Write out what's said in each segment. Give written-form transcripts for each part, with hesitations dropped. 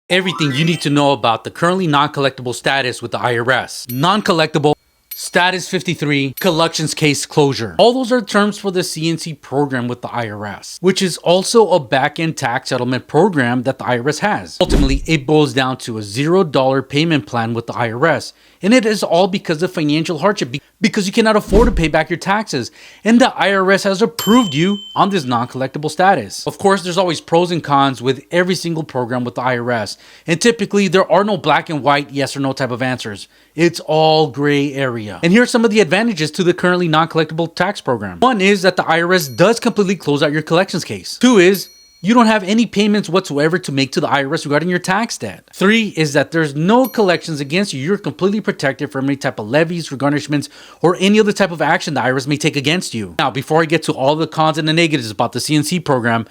Everything you need to know about the currently non-collectible status with the IRS. Non-collectible Status 53, collections case closure. All those are terms for the CNC program with the IRS, which is also a back-end tax settlement program that the IRS has. Ultimately, it boils down to a $0 payment plan with the IRS, and it is all because of financial hardship, because you cannot afford to pay back your taxes, and the IRS has approved you on this non-collectible status. Of course, there's always pros and cons with every single program with the IRS, and typically there are no black and white yes or no type of answers. It's all gray area. And here are some of the advantages to the currently non-collectible tax program. One is that the IRS does completely close out your collections case. Two is you don't have any payments whatsoever to make to the IRS regarding your tax debt. Three is that there's no collections against you. You're completely protected from any type of levies, regarnishments, or any other type of action the IRS may take against you. Now, before I get to all the cons and the negatives about the CNC program,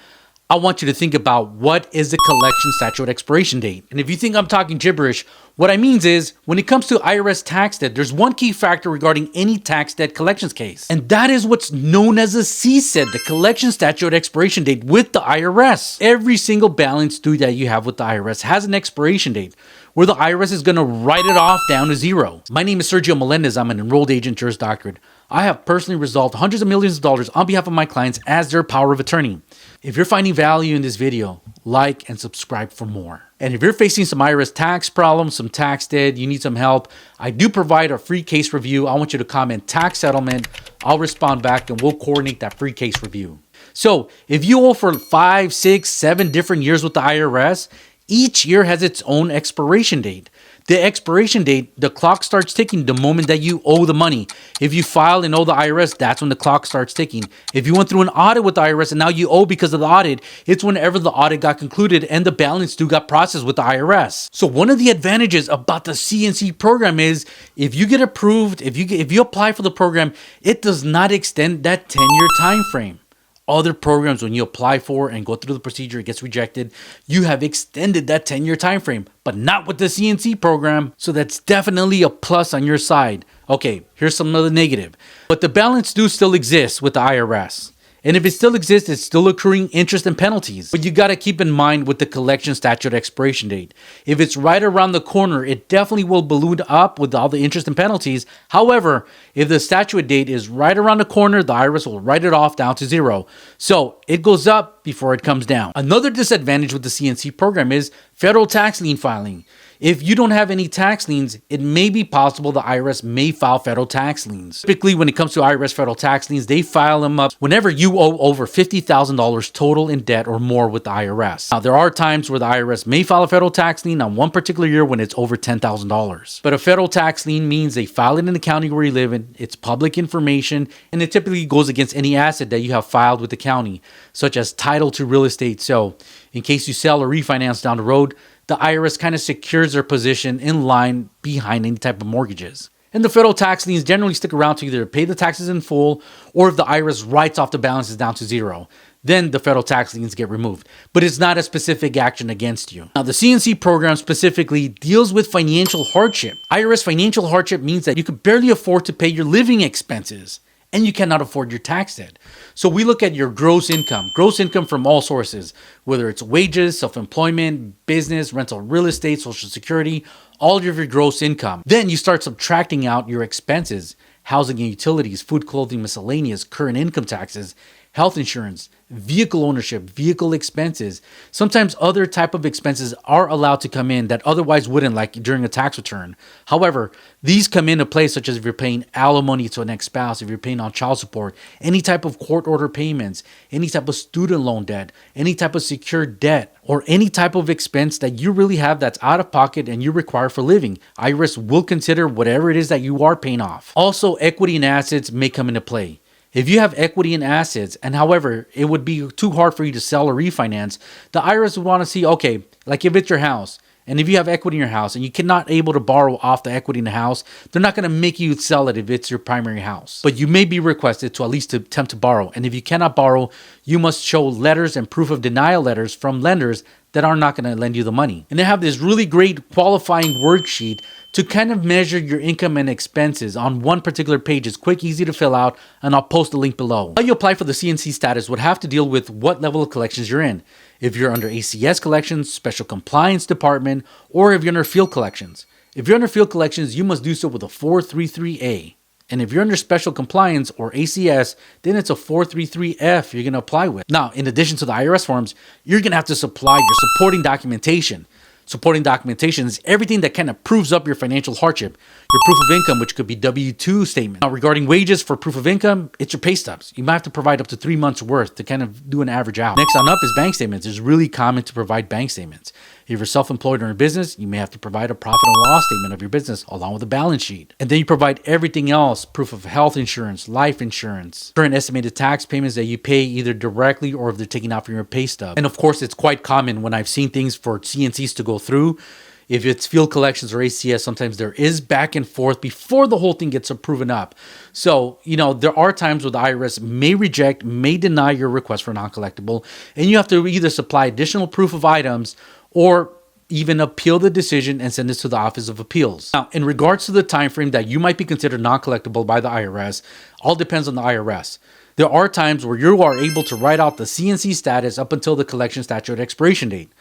I want you to think about what is the collection statute expiration date. And if you think I'm talking gibberish, what I mean is, when it comes to IRS tax debt, there's one key factor regarding any tax debt collections case. And that is what's known as a CSED, the collection statute expiration date with the IRS. Every single balance due that you have with the IRS has an expiration date, where the IRS is going to write it off down to zero. My name is Sergio Melendez. I'm an enrolled agent, jurist, doctorate. I have personally resolved hundreds of millions of dollars on behalf of my clients as their power of attorney. If you're finding value in this video, like and subscribe for more. And if you're facing some IRS tax problems, some tax debt, you need some help, I do provide a free case review. I want you to comment tax settlement. I'll respond back and we'll coordinate that free case review. So if you owe for 5, 6, 7 different years with the IRS, each year has its own expiration date. The expiration date, the clock starts ticking the moment that you owe the money. If you file and owe the IRS, that's when the clock starts ticking. If you went through an audit with the IRS and now you owe because of the audit, it's whenever the audit got concluded and the balance due got processed with the IRS. So one of the advantages about the CNC program is if you get approved, if you apply for the program, it does not extend that 10-year time frame. Other programs, when you apply for and go through the procedure, it gets rejected, you have extended that 10-year time frame, but not with the CNC program. So that's definitely a plus on your side. Okay, here's some other negative. But the balance due still exists with the IRS. And if it still exists, it's still accruing interest and penalties. But you got to keep in mind with the collection statute expiration date. If it's right around the corner, it definitely will balloon up with all the interest and penalties. However, if the statute date is right around the corner, the IRS will write it off down to zero. So it goes up before it comes down. Another disadvantage with the CNC program is federal tax lien filing. If you don't have any tax liens, it may be possible the IRS may file federal tax liens. Typically, when it comes to IRS federal tax liens, they file them up whenever you owe over $50,000 total in debt or more with the IRS. Now, there are times where the IRS may file a federal tax lien on one particular year when it's over $10,000. But a federal tax lien means they file it in the county where you live in, it's public information, and it typically goes against any asset that you have filed with the county, such as title to real estate. So, in case you sell or refinance down the road, the IRS kind of secures their position in line behind any type of mortgages. And the federal tax liens generally stick around to either pay the taxes in full or if the IRS writes off the balances down to zero, then the federal tax liens get removed. But it's not a specific action against you. Now, the CNC program specifically deals with financial hardship. IRS financial hardship means that you can barely afford to pay your living expenses and you cannot afford your tax debt. So we look at your gross income from all sources, whether it's wages, self-employment, business, rental real estate, social security, all of your gross income. Then you start subtracting out your expenses, housing and utilities, food, clothing, miscellaneous, current income taxes, health insurance, vehicle ownership, vehicle expenses. Sometimes other type of expenses are allowed to come in that otherwise wouldn't, like during a tax return. However, these come into play such as if you're paying alimony to an ex-spouse, if you're paying on child support, any type of court order payments, any type of student loan debt, any type of secured debt, or any type of expense that you really have that's out of pocket and you require for living. IRS will consider whatever it is that you are paying off. Also, equity and assets may come into play. If you have equity in assets, and however, it would be too hard for you to sell or refinance, the IRS would want to see, okay, like if it's your house, and if you have equity in your house and you cannot able to borrow off the equity in the house, they're not going to make you sell it if it's your primary house. But you may be requested to at least attempt to borrow. And if you cannot borrow, you must show letters and proof of denial letters from lenders that are not going to lend you the money. And they have this really great qualifying worksheet to kind of measure your income and expenses on one particular page. It's quick, easy to fill out, and I'll post the link below. How you apply for the CNC status would have to deal with what level of collections you're in. if you're under ACS collections, special compliance department, or if you're under field collections. If you're under field collections, you must do so with a 433A. And if you're under special compliance or ACS, then it's a 433F you're going to apply with. Now, in addition to the IRS forms, you're going to have to supply your supporting documentation. Supporting documentation is everything that kind of proves up your financial hardship. Your proof of income, which could be W-2 statement. Now, regarding wages for proof of income, it's your pay stubs. You might have to provide up to 3 months worth to kind of do an average out. Next on up is bank statements. It's really common to provide bank statements. If you're self-employed or in business, you may have to provide a profit and loss statement of your business along with a balance sheet. And then you provide everything else, proof of health insurance, life insurance, current estimated tax payments that you pay either directly or if they're taken out from your pay stub. And of course, it's quite common when I've seen things for CNCs to go through. If it's field collections or ACS, sometimes there is back and forth before the whole thing gets proven up. So, there are times where the IRS may reject, may deny your request for non-collectible, and you have to either supply additional proof of items or even appeal the decision and send this to the Office of Appeals. Now, in regards to the time frame that you might be considered non-collectible by the IRS, all depends on the IRS. There are times where you are able to write out the CNC status up until the collection statute expiration date.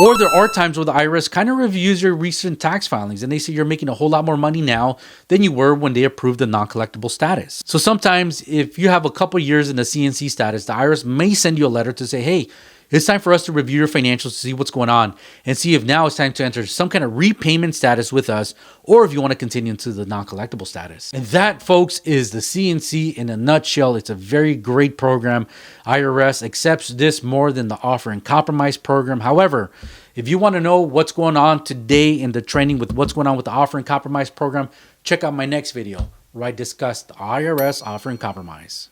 Or there are times where the IRS kind of reviews your recent tax filings and they say you're making a whole lot more money now than you were when they approved the non-collectible status. So sometimes if you have a couple years in the CNC status, the IRS may send you a letter to say, hey, it's time for us to review your financials to see what's going on and see if now it's time to enter some kind of repayment status with us or if you want to continue into the non-collectible status. And that, folks, is the CNC in a nutshell. It's a very great program. IRS accepts this more than the offer and compromise program. However, if you want to know what's going on today in the trending with what's going on with the offer and compromise program, check out my next video where I discuss the IRS offer and compromise.